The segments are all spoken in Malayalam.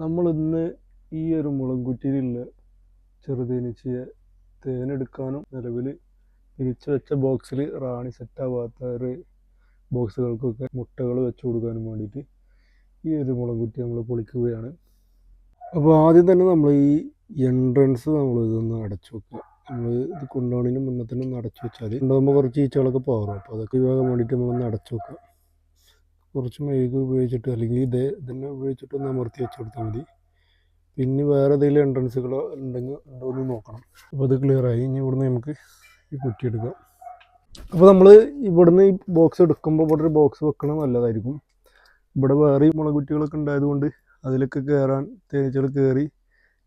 നമ്മൾ ഇന്ന് ഈ ഒരു മുളങ്കുറ്റിയിലുള്ള ചെറുതേനീച്ചയെ തേനെടുക്കാനും നിലവിൽ പിരിച്ചു വെച്ച ബോക്സിൽ റാണി സെറ്റാവാത്ത ഒരു ബോക്സുകൾക്കൊക്കെ മുട്ടകൾ വെച്ച് കൊടുക്കാനും വേണ്ടിയിട്ട് ഈ ഒരു മുളങ്കുറ്റി നമ്മൾ പൊളിക്കുകയാണ്. അപ്പോൾ ആദ്യം തന്നെ നമ്മൾ ഈ എൻട്രൻസ് നമ്മൾ ഇതൊന്ന് അടച്ചു വെക്കുക. നമ്മൾ ഇത് കൊണ്ടുപോകുന്നതിന് മുന്നേ തന്നെ ഒന്ന് അടച്ചു വെച്ചാൽ കൊണ്ടുപോകുമ്പോൾ കുറച്ച് ഈച്ചകളൊക്കെ പോറും. അപ്പോൾ അതൊക്കെ ഒഴിവാക്കാൻ വേണ്ടിയിട്ട് നമ്മളൊന്ന് അടച്ചു വെക്കുക. കുറച്ച് മെഴുക് ഉപയോഗിച്ചിട്ട് അല്ലെങ്കിൽ ഇതിനെ ഉപയോഗിച്ചിട്ടൊന്ന് അമർത്തി വെച്ച് കൊടുത്താൽ മതി. പിന്നെ വേറെ ഏതെങ്കിലും എൻട്രൻസുകളോ ഉണ്ടോ എന്ന് നോക്കണം. അപ്പോൾ അത് ക്ലിയറായി. ഇനി ഇവിടുന്ന് നമുക്ക് ഈ കുറ്റി എടുക്കാം. അപ്പോൾ നമ്മൾ ഇവിടുന്ന് ഈ ബോക്സ് എടുക്കുമ്പോൾ ഇവിടെ ഒരു ബോക്സ് വെക്കണം നല്ലതായിരിക്കും. ഇവിടെ വേറെ മുളകുറ്റികളൊക്കെ ഉണ്ടായതുകൊണ്ട് അതിലൊക്കെ കയറാൻ തേനീച്ചകൾ കയറി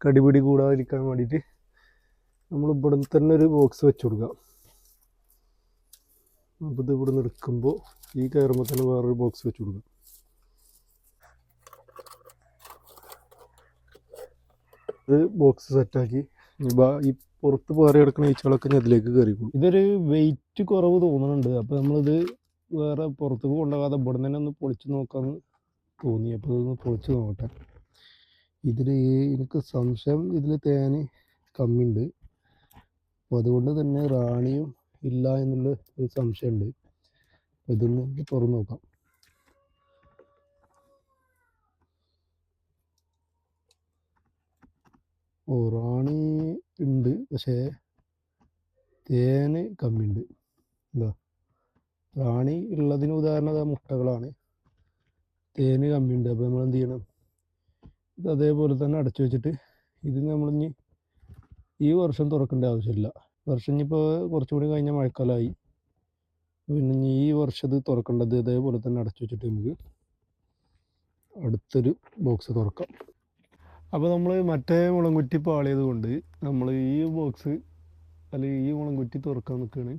കടിപിടി കൂടാതിരിക്കാൻ വേണ്ടിയിട്ട് നമ്മൾ ഇവിടെ തന്നെ ഒരു ബോക്സ് വെച്ച് കൊടുക്കാം. അപ്പോൾ ഇത് ഇവിടെ നിന്ന് എടുക്കുമ്പോൾ ഈ കയറുമ്പോൾ തന്നെ വേറൊരു ബോക്സ് വെച്ച് കൊടുക്കാം. ഇത് ബോക്സ് സെറ്റാക്കി ഈ പുറത്ത് വേറെ കിടക്കുന്ന ഈച്ചകളൊക്കെ ഞാൻ ഇതിലേക്ക് കയറിക്കും. ഇതൊരു വെയിറ്റ് കുറവ് തോന്നുന്നുണ്ട്. അപ്പോൾ നമ്മളിത് വേറെ പുറത്തേക്ക് കൊണ്ടുപോകാതെ ഇവിടെ തന്നെ ഒന്ന് പൊളിച്ച് നോക്കാമെന്ന് തോന്നി. അപ്പോൾ ഇതൊന്ന് പൊളിച്ച് നോക്കട്ടെ. ഇതിൽ എനിക്ക് സംശയം ഇതിൽ തേന് കമ്മിയുണ്ട്. അപ്പോൾ അതുകൊണ്ട് തന്നെ റാണിയും ഇല്ല എന്നുള്ള ഒരു സംശയമുണ്ട്. അപ്പോൾ ഇതൊന്ന് തുറന്ന് നോക്കാം. റാണി ഉണ്ട്, പക്ഷേ തേന് കമ്മിയുണ്ട്. എന്താ റാണി ഉള്ളതിന് ഉദാഹരണം മുട്ടകളാണ്, തേന് കമ്മിയുണ്ട്. അപ്പോൾ നമ്മൾ എന്ത് ചെയ്യണം, ഇത് അതേപോലെ തന്നെ അടച്ചു വെച്ചിട്ട് ഇത് നമ്മളിനി ഈ വർഷം തുറക്കേണ്ട ആവശ്യമില്ല. വർഷം ഇനിയിപ്പോൾ കുറച്ചുകൂടി കഴിഞ്ഞാൽ മഴക്കാലമായി. പിന്നെ ഈ വർഷം ഇത് തുറക്കേണ്ടത് അതേപോലെ തന്നെ അടച്ചു വെച്ചിട്ട് നമുക്ക് അടുത്തൊരു ബോക്സ് തുറക്കാം. അപ്പോൾ നമ്മൾ മറ്റേ മുളങ്കുറ്റി പാളിയത് കൊണ്ട് നമ്മൾ ഈ ബോക്സ് അല്ലെങ്കിൽ ഈ മുളങ്കുറ്റി തുറക്കാൻ നിൽക്കുകയാണ്.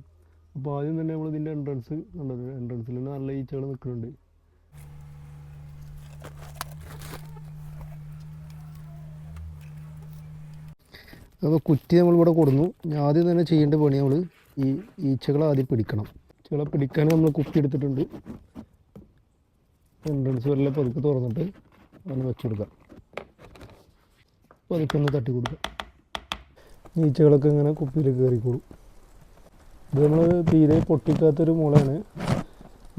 അപ്പോൾ ആദ്യം തന്നെ നമ്മൾ ഇതിൻ്റെ എൻട്രൻസ് കണ്ടത്, എൻട്രൻസിൽ തന്നെ നല്ല ഈച്ചകൾ നിൽക്കുന്നുണ്ട്. അപ്പോൾ കുറ്റി നമ്മളിവിടെ കൊടുന്നു. ആദ്യം തന്നെ ചെയ്യേണ്ട പണി നമ്മൾ ഈ ഈച്ചകളെ ആദ്യം പിടിക്കണം. ഈച്ചകളെ പിടിക്കാൻ നമ്മൾ കുപ്പി എടുത്തിട്ടുണ്ട്. എൻട്രൻസ് വരെ പതുക്കെ തുറന്നിട്ട് അതിന് വെച്ചെടുക്കാം. പതുക്കെ ഒന്ന് തട്ടി കൊടുക്കാം. ഈച്ചകളൊക്കെ ഇങ്ങനെ കുപ്പിയിൽ കയറിക്കോളും. ഇത് നമ്മൾ തീരെ പൊട്ടിക്കാത്തൊരു മുളയാണ്.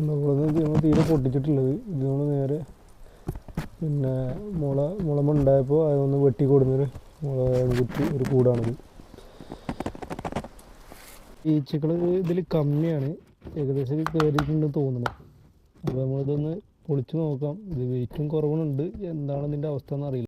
നമ്മൾ തീരെ പൊട്ടിച്ചിട്ടുള്ളത്. ഇത് നമ്മൾ നേരെ പിന്നെ മുളമുണ്ടായപ്പോൾ അതൊന്ന് വെട്ടിക്കൊടുന്നൊരു മുളകുറ്റി ഒരു കൂടാണിത്. ഈച്ചകൾ ഇതിൽ കമ്മിയാണ്, ഏകദേശം കയറിയിട്ടുണ്ടെന്ന് തോന്നുന്നു. അപ്പോൾ നമ്മളിതൊന്ന് പൊളിച്ച് നോക്കാം. ഇത് വെയിറ്റും കുറവുണ്ട്. എന്താണ് ഇതിൻ്റെ അവസ്ഥ എന്നറിയില്ല.